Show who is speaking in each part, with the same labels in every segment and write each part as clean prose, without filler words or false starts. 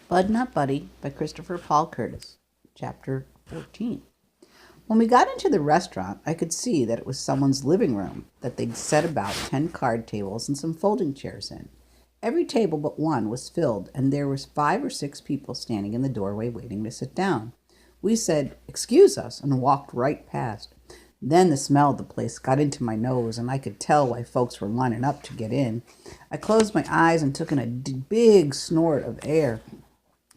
Speaker 1: Bud Not Buddy by Christopher Paul Curtis, Chapter 14. When we got into the restaurant, I could see that it was someone's living room that they'd set about 10 card tables and some folding chairs in. Every table but one was filled, and there was 5 or 6 people standing in the doorway waiting to sit down. We said, "Excuse us," and walked right past. Then the smell of the place got into my nose, and I could tell why folks were lining up to get in. I closed my eyes and took in a big snort of air.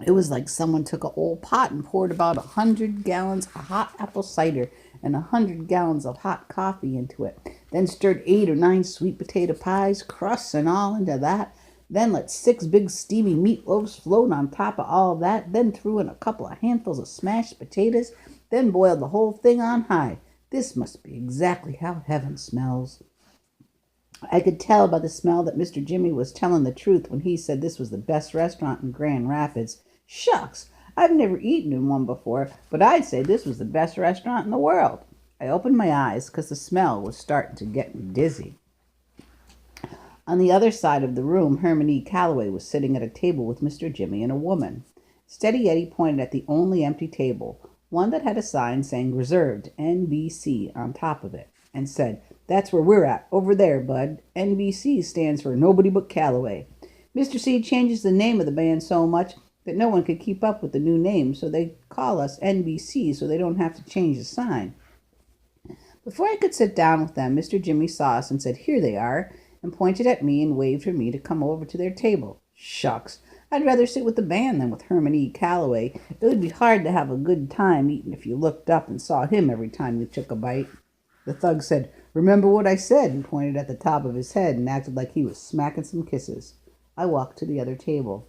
Speaker 1: It was like someone took an old pot and poured about 100 gallons of hot apple cider and 100 gallons of hot coffee into it. Then stirred 8 or 9 sweet potato pies, crusts and all, into that. Then let 6 big steamy meatloaves float on top of all of that. Then threw in a couple of handfuls of smashed potatoes. Then boiled the whole thing on high. This must be exactly how heaven smells. I could tell by the smell that Mr. Jimmy was telling the truth when he said this was the best restaurant in Grand Rapids. Shucks, I've never eaten in one before, but I'd say this was the best restaurant in the world. I opened my eyes because the smell was starting to get me dizzy. On the other side of the room, Herman E. Calloway was sitting at a table with Mr. Jimmy and a woman. Steady Eddie pointed at the only empty table, one that had a sign saying "Reserved NBC" on top of it, and said, "That's where we're at, over there, bud. NBC stands for Nobody But Calloway. Mr. C changes the name of the band so much that no one could keep up with the new name, so they call us NBC so they don't have to change the sign." Before I could sit down with them, Mr. Jimmy saw us and said, "Here they are," and pointed at me and waved for me to come over to their table. Shucks, I'd rather sit with the band than with Herman E. Calloway. It would be hard to have a good time eating if you looked up and saw him every time you took a bite. The thug said, "Remember what I said," and pointed at the top of his head and acted like he was smacking some kisses. I walked to the other table.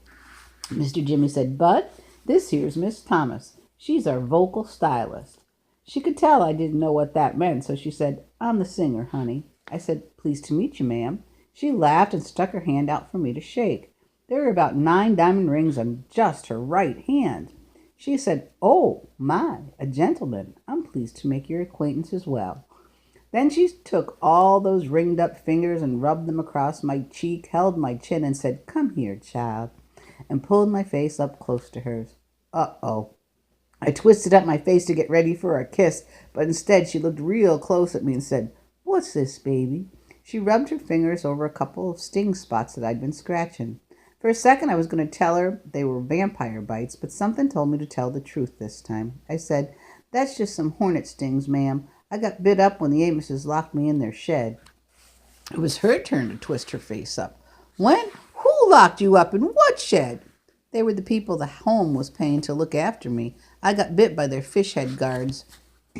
Speaker 1: Mr. Jimmy said, "Bud, this here's Miss Thomas. She's our vocal stylist." She could tell I didn't know what that meant, so she said, "I'm the singer, honey." I said, "Pleased to meet you, ma'am." She laughed and stuck her hand out for me to shake. There were about 9 diamond rings on just her right hand. She said, "Oh, my, a gentleman. I'm pleased to make your acquaintance as well." Then she took all those ringed-up fingers and rubbed them across my cheek, held my chin, and said, "Come here, child," and pulled my face up close to hers. Uh-oh. I twisted up my face to get ready for a kiss, but instead she looked real close at me and said, "What's this, baby?" She rubbed her fingers over a couple of sting spots that I'd been scratching. For a second I was going to tell her they were vampire bites, but something told me to tell the truth this time. I said, "That's just some hornet stings, ma'am. I got bit up when the Amoses locked me in their shed." It was her turn to twist her face up. "When? Who locked you up in what shed?" "They were the people the home was paying to look after me. I got bit by their fish head guards."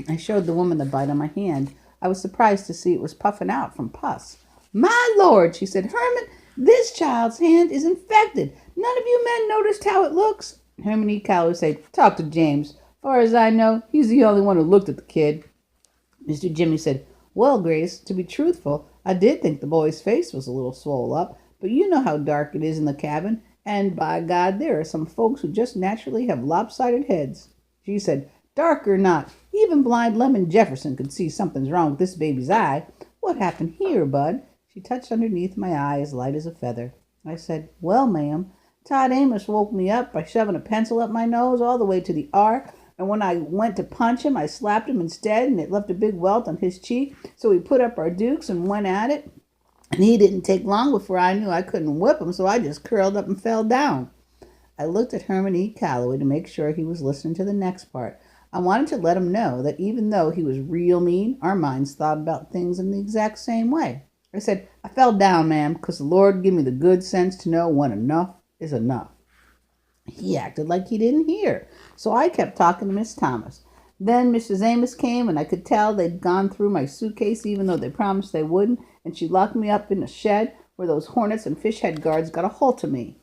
Speaker 1: I showed the woman the bite on my hand. I was surprised to see it was puffing out from pus. "My Lord," she said, "Herman, this child's hand is infected. None of you men noticed how it looks?" Herman E. Calloway said, "Talk to James. Far as I know, he's the only one who looked at the kid." Mr. Jimmy said, "Well, Grace, to be truthful, I did think the boy's face was a little swole up, but you know how dark it is in the cabin, and by God, there are some folks who just naturally have lopsided heads." She said, "Dark or not, even blind Lemon Jefferson could see something's wrong with this baby's eye. What happened here, Bud?" She touched underneath my eye as light as a feather. I said, "Well, ma'am, Todd Amos woke me up by shoving a pencil up my nose all the way to the R, and when I went to punch him, I slapped him instead, and it left a big welt on his cheek, so we put up our dukes and went at it. And he didn't take long before I knew I couldn't whip him, so I just curled up and fell down." I looked at Herman E. Calloway to make sure he was listening to the next part. I wanted to let him know that even though he was real mean, our minds thought about things in the exact same way. I said, "I fell down, ma'am, 'cause the Lord give me the good sense to know when enough is enough." He acted like he didn't hear, so I kept talking to Miss Thomas. Then Mrs. Amos came, and I could tell they'd gone through my suitcase even though they promised they wouldn't, and she locked me up in a shed where those hornets and fish head guards got a hold of me.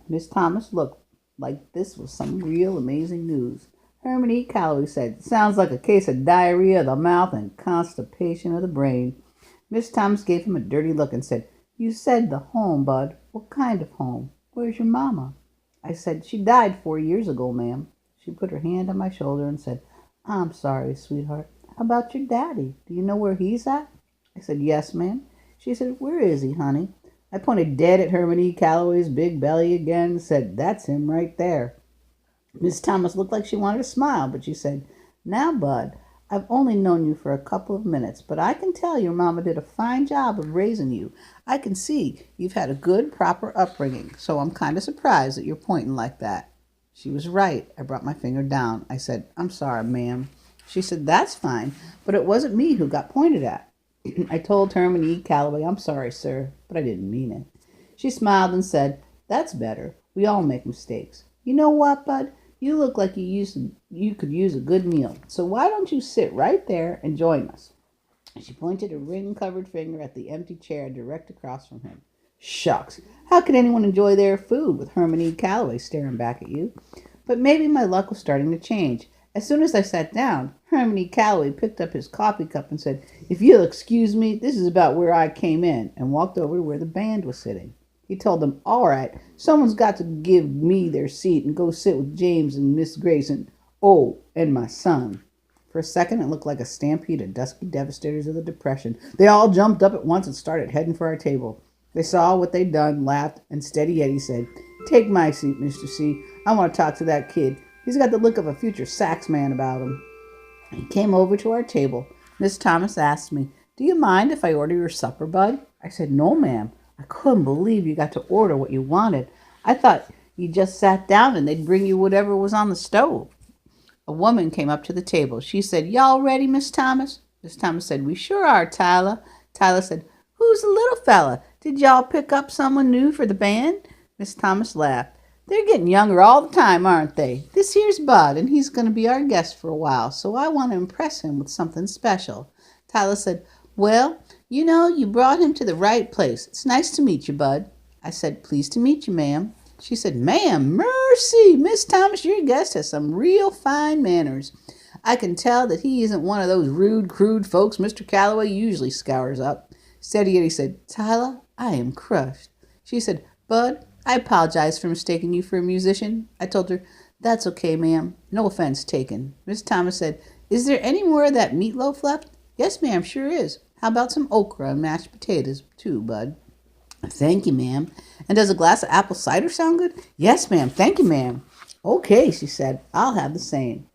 Speaker 1: Miss Thomas looked like this was some real amazing news. Herman E. Calloway said, "Sounds like a case of diarrhea of the mouth and constipation of the brain." Miss Thomas gave him a dirty look and said, "You said the home, Bud. What kind of home? Where's your mama?" I said, "She died 4 years ago, ma'am." She put her hand on my shoulder and said, "I'm sorry, sweetheart. How about your daddy? Do you know where he's at?" I said, "Yes, ma'am." She said, "Where is he, honey?" I pointed dead at Herman E. Calloway's big belly again and said, "That's him right there." Miss Thomas looked like she wanted to smile, but she said, "Now, Bud, I've only known you for a couple of minutes, but I can tell your mama did a fine job of raising you. I can see you've had a good, proper upbringing, so I'm kind of surprised that you're pointing like that." She was right. I brought my finger down. I said, "I'm sorry, ma'am." She said, "That's fine, but it wasn't me who got pointed at." I told Herman E. Calloway, "I'm sorry, sir, but I didn't mean it." She smiled and said, "That's better. We all make mistakes. You know what, Bud? You look like you could use a good meal. So why don't you sit right there and join us?" She pointed a ring-covered finger at the empty chair direct across from him. "Shucks, how could anyone enjoy their food with Herman E. Calloway staring back at you?" But maybe my luck was starting to change. As soon as I sat down, Herman E. Calloway picked up his coffee cup and said, "If you'll excuse me, this is about where I came in," and walked over to where the band was sitting. He told them, "All right, someone's got to give me their seat and go sit with James and Miss Grace and, oh, and my son." For a second, it looked like a stampede of dusky devastators of the Depression. They all jumped up at once and started heading for our table. They saw what they'd done, laughed, and Steady Eddie said, "Take my seat, Mr. C. I want to talk to that kid. He's got the look of a future sax man about him." He came over to our table. Miss Thomas asked me, "Do you mind if I order your supper, Bud?" I said, "No, ma'am. I couldn't believe you got to order what you wanted. I thought you just sat down and they'd bring you whatever was on the stove." A woman came up to the table. She said, "Y'all ready, Miss Thomas?" Miss Thomas said, "We sure are, Tyler." Tyler said, "Who's the little fella? Did y'all pick up someone new for the band?" Miss Thomas laughed. "They're getting younger all the time, aren't they? This here's Bud, and he's going to be our guest for a while, so I want to impress him with something special." Tyler said, "Well, you know, you brought him to the right place. It's nice to meet you, Bud." I said, "Pleased to meet you, ma'am." She said, "Ma'am, mercy! Miss Thomas, your guest has some real fine manners. I can tell that he isn't one of those rude, crude folks Mr. Calloway usually scours up." Steady Eddie said, "Tyler, I am crushed." She said, "Bud, I apologize for mistaking you for a musician." I told her, "That's okay, ma'am. No offense taken." Miss Thomas said, "Is there any more of that meatloaf left?" "Yes, ma'am, sure is. How about some okra and mashed potatoes, too, Bud?" "Thank you, ma'am. And does a glass of apple cider sound good?" "Yes, ma'am. Thank you, ma'am." "Okay," she said. "I'll have the same."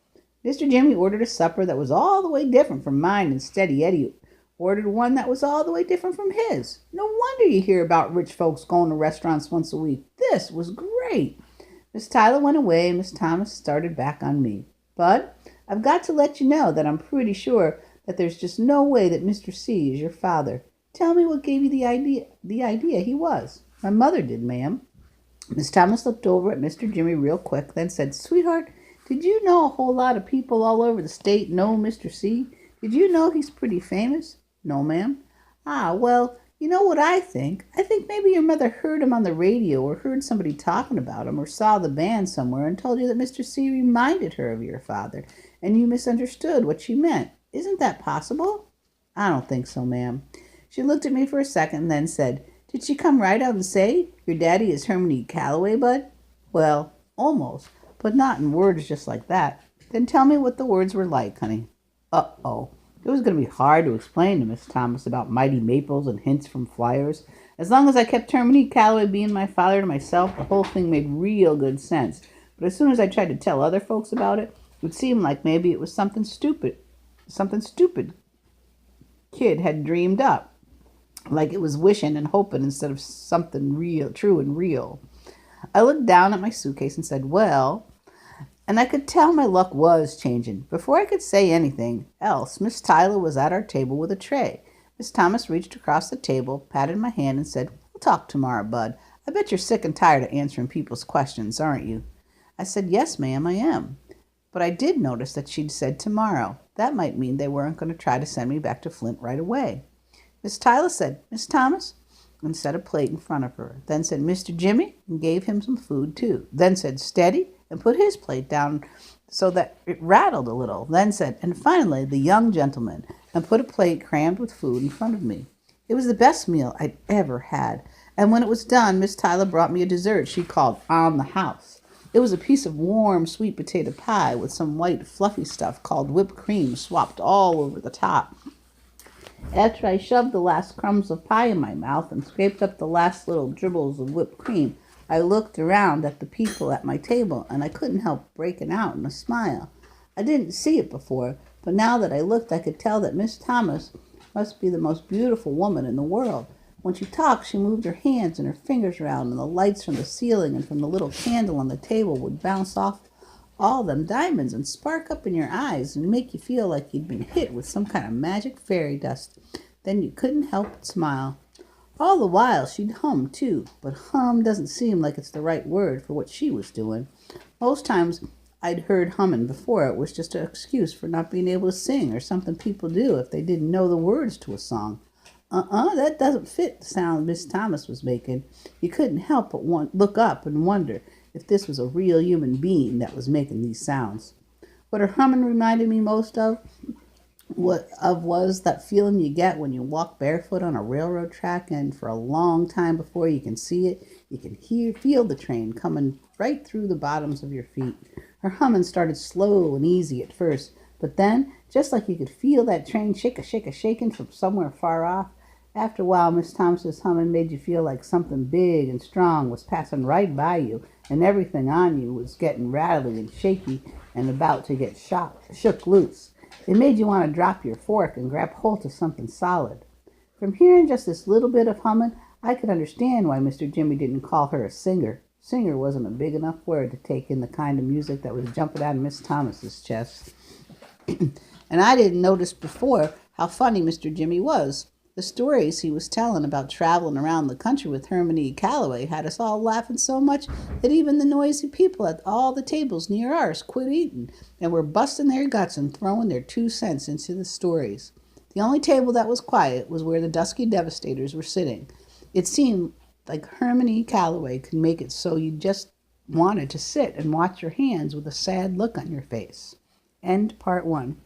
Speaker 1: Mr. Jimmy ordered a supper that was all the way different from mine, and Steady Eddie ordered one that was all the way different from his. No wonder you hear about rich folks going to restaurants once a week. This was great. Miss Tyler went away, and Miss Thomas started back on me. "Bud, I've got to let you know that I'm pretty sure that there's just no way that Mr. C is your father. Tell me what gave you the idea he was." "My mother did, ma'am." Miss Thomas looked over at Mr. Jimmy real quick, then said, "Sweetheart, did you know a whole lot of people all over the state know Mr. C? Did you know he's pretty famous?" "No, ma'am." "Ah, well, you know what I think? I think maybe your mother heard him on the radio or heard somebody talking about him or saw the band somewhere and told you that Mr. C reminded her of your father and you misunderstood what she meant. Isn't that possible?" "I don't think so, ma'am." She looked at me for a second and then said, "Did she come right out and say, 'Your daddy is Herman E. Calloway, Bud?'" "Well, almost, but not in words just like that." "Then tell me what the words were like, honey." Uh-oh. It was going to be hard to explain to Miss Thomas about Mighty Maples and hints from flyers. As long as I kept Herman E. Calloway being my father to myself, the whole thing made real good sense. But as soon as I tried to tell other folks about it, it would seem like maybe it was something stupid kid had dreamed up. Like it was wishing and hoping instead of something real, true and real. I looked down at my suitcase and said, "Well," and I could tell my luck was changing. Before I could say anything else, Miss Tyler was at our table with a tray. Miss Thomas reached across the table, patted my hand, and said, "We'll talk tomorrow, Bud. I bet you're sick and tired of answering people's questions, aren't you?" I said, "Yes, ma'am, I am." But I did notice that she'd said tomorrow. That might mean they weren't going to try to send me back to Flint right away. Miss Tyler said, "Miss Thomas," and set a plate in front of her. Then said, "Mr. Jimmy," and gave him some food too. Then said, "Steady," and put his plate down so that it rattled a little. Then said, "And finally, the young gentleman," and put a plate crammed with food in front of me. It was the best meal I'd ever had. And when it was done, Miss Tyler brought me a dessert she called "on the house." It was a piece of warm sweet potato pie with some white fluffy stuff called whipped cream swapped all over the top. After I shoved the last crumbs of pie in my mouth and scraped up the last little dribbles of whipped cream, I looked around at the people at my table, and I couldn't help breaking out in a smile. I didn't see it before, but now that I looked, I could tell that Miss Thomas must be the most beautiful woman in the world. When she talked, she moved her hands and her fingers around, and the lights from the ceiling and from the little candle on the table would bounce off all them diamonds and spark up in your eyes and make you feel like you'd been hit with some kind of magic fairy dust. Then you couldn't help but smile. All the while she'd hum too, but hum doesn't seem like it's the right word for what she was doing. Most times I'd heard humming before it was just an excuse for not being able to sing, or something people do if they didn't know the words to a song. That doesn't fit the sound Miss Thomas was making. You couldn't help but look up and wonder if this was a real human being that was making these sounds. What her humming reminded me most of was that feeling you get when you walk barefoot on a railroad track, and for a long time before you can see it, you can feel the train coming right through the bottoms of your feet. Her humming started slow and easy at first, but then, just like you could feel that train shaking from somewhere far off, after a while Miss Thomas's humming made you feel like something big and strong was passing right by you, and everything on you was getting rattly and shaky and about to get shook loose. It made you want to drop your fork and grab hold of something solid. From hearing just this little bit of humming, I could understand why Mr. Jimmy didn't call her a singer. Singer wasn't a big enough word to take in the kind of music that was jumping out of Miss Thomas's chest. And I didn't notice before how funny Mr. Jimmy was. The stories he was telling about traveling around the country with Hermione Calloway had us all laughing so much that even the noisy people at all the tables near ours quit eating and were busting their guts and throwing their 2 cents into the stories. The only table that was quiet was where the dusky devastators were sitting. It seemed like Hermione Calloway could make it so you just wanted to sit and watch your hands with a sad look on your face. End part 1.